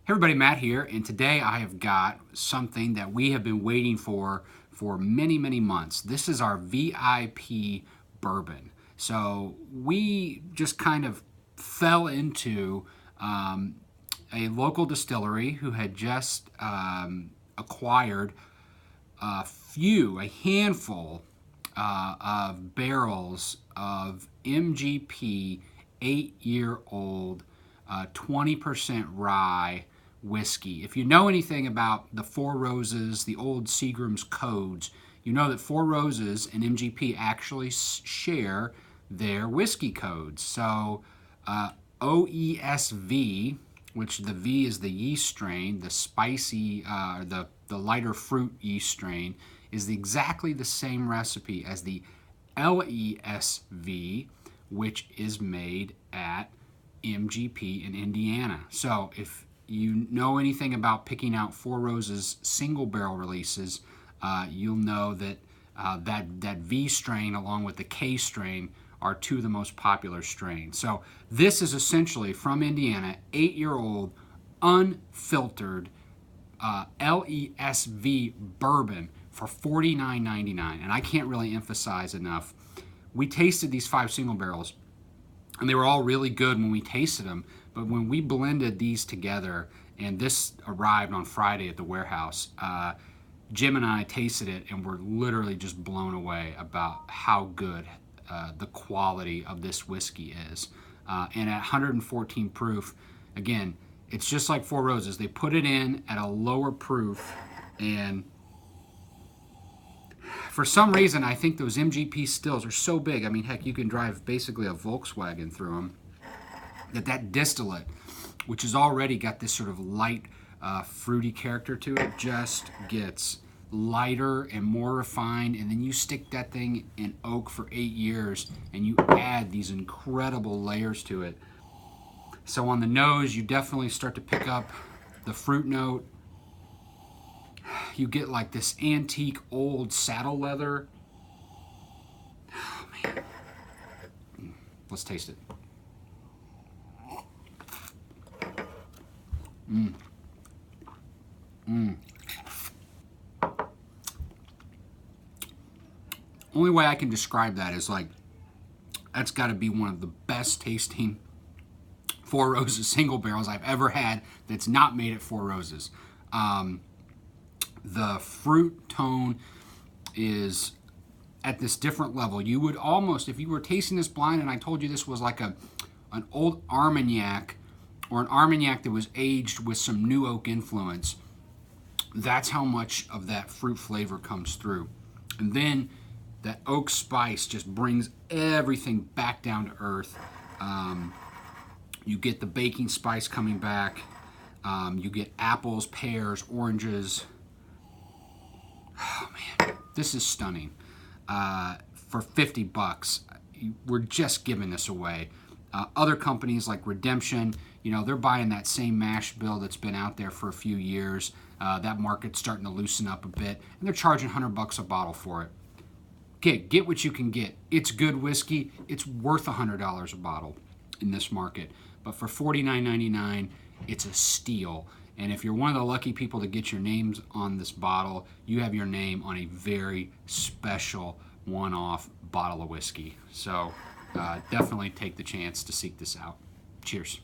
Hey everybody, Matt here, and today I have got something that we have been waiting for many months. This is our VIP bourbon. So we just kind of fell into a local distillery who had just acquired a handful of barrels of MGP 8-year-old 20% rye whiskey. If you know anything about the Four Roses, the old Seagram's codes, you know that Four Roses and MGP actually share their whiskey codes. So OESV, which the V is the yeast strain, the spicy, the lighter fruit yeast strain, is exactly the same recipe as the LESV, which is made at MGP in Indiana. So if you know anything about picking out Four Roses single barrel releases, you'll know that that V strain along with the K strain are two of the most popular strains. So this is essentially from Indiana, 8-year-old unfiltered LESV bourbon for $49.99. And I can't really emphasize enough. We tasted these 5 single barrels, and they were all really good when we tasted them. But when we blended these together, and this arrived on Friday at the warehouse, Jim and I tasted it and were literally just blown away about how good the quality of this whiskey is. And at 114 proof, again, it's just like Four Roses. They put it in at a lower proof, and for some reason, I think those MGP stills are so big. I mean, heck, you can drive basically a Volkswagen through them. That distillate, which has already got this sort of light, fruity character to it, just gets lighter and more refined. And then you stick that thing in oak for 8 years, and you add these incredible layers to it. So on the nose, you definitely start to pick up the fruit note. You get like this antique old saddle leather. Oh man. Let's taste it. Only way I can describe that is like, that's got to be one of the best tasting Four Roses single barrels I've ever had that's not made at Four Roses. The fruit tone is at this different level. You would almost, if you were tasting this blind and I told you this was like an old Armagnac, or an Armagnac that was aged with some new oak influence, that's how much of that fruit flavor comes through. And then that oak spice just brings everything back down to earth. You get the baking spice coming back. You get apples, pears, oranges. Oh man, this is stunning. For $50, we're just giving this away. Other companies like Redemption, you know, they're buying that same mash bill that's been out there for a few years. That market's starting to loosen up a bit, and they're charging $100 a bottle for it. Okay, get what you can get. It's good whiskey. It's worth $100 a bottle in this market. But for $49.99, it's a steal. And if you're one of the lucky people to get your names on this bottle, you have your name on a very special one-off bottle of whiskey. So definitely take the chance to seek this out. Cheers.